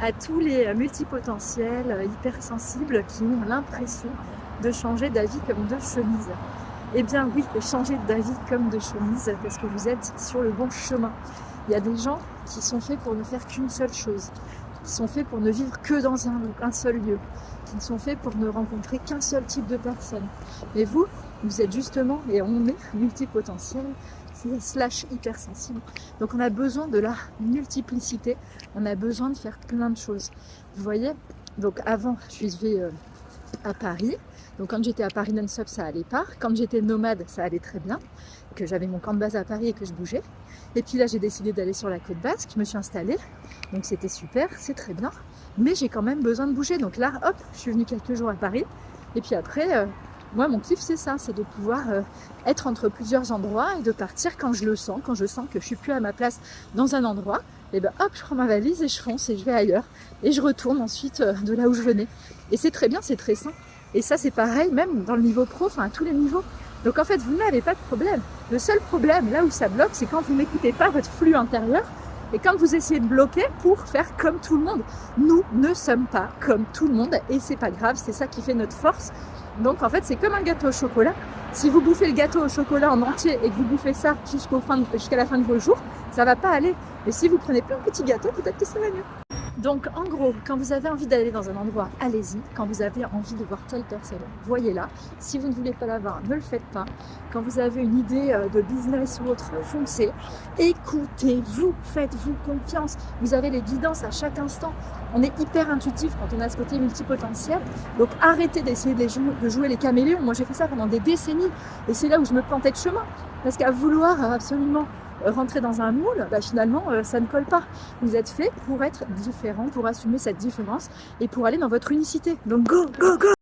à tous les multipotentiels hypersensibles qui ont l'impression de changer d'avis comme de chemise. Eh bien oui, changer d'avis comme de chemise parce que vous êtes sur le bon chemin. Il y a des gens qui sont faits pour ne faire qu'une seule chose, qui sont faits pour ne vivre que dans un seul lieu, qui ne sont faits pour ne rencontrer qu'un seul type de personne. Mais vous êtes justement, et on est multipotentiel, slash hypersensible. Donc on a besoin de la multiplicité, on a besoin de faire plein de choses. Vous voyez, donc avant je vivais à Paris, donc quand j'étais à Paris non-stop ça allait pas, quand j'étais nomade ça allait très bien, que j'avais mon camp de base à Paris et que je bougeais, et puis là j'ai décidé d'aller sur la côte basque, je me suis installée, donc c'était super, c'est très bien, mais j'ai quand même besoin de bouger, donc là hop, je suis venue quelques jours à Paris, et puis après moi, mon kiff, c'est ça, c'est de pouvoir être entre plusieurs endroits et de partir quand je le sens, quand je sens que je suis plus à ma place dans un endroit, et ben hop, je prends ma valise et je fonce et je vais ailleurs. Et je retourne ensuite de là où je venais. Et c'est très bien, c'est très sain. Et ça, c'est pareil, même dans le niveau pro, enfin à tous les niveaux. Donc en fait, vous n'avez pas de problème. Le seul problème, là où ça bloque, c'est quand vous n'écoutez pas votre flux intérieur et quand vous essayez de bloquer pour faire comme tout le monde. Nous ne sommes pas comme tout le monde et c'est pas grave, c'est ça qui fait notre force. Donc en fait c'est comme un gâteau au chocolat. Si vous bouffez le gâteau au chocolat en entier et que vous bouffez ça jusqu'à la fin de vos jours, ça va pas aller. Mais si vous prenez plein de petits gâteaux, peut-être que ça va mieux. Donc en gros, quand vous avez envie d'aller dans un endroit, allez-y. Quand vous avez envie de voir telle personne, voyez-la. Si vous ne voulez pas la voir, ne le faites pas. Quand vous avez une idée de business ou autre, foncez. Écoutez-vous, faites-vous confiance. Vous avez les guidances à chaque instant. On est hyper intuitif quand on a ce côté multipotentiel. Donc arrêtez d'essayer de jouer les caméléons. Moi j'ai fait ça pendant des décennies. Et c'est là où je me plantais de chemin. Parce qu'à vouloir absolument rentrer dans un moule, finalement ça ne colle pas. Vous êtes fait pour être différent, pour assumer cette différence et pour aller dans votre unicité. Donc go, go, go!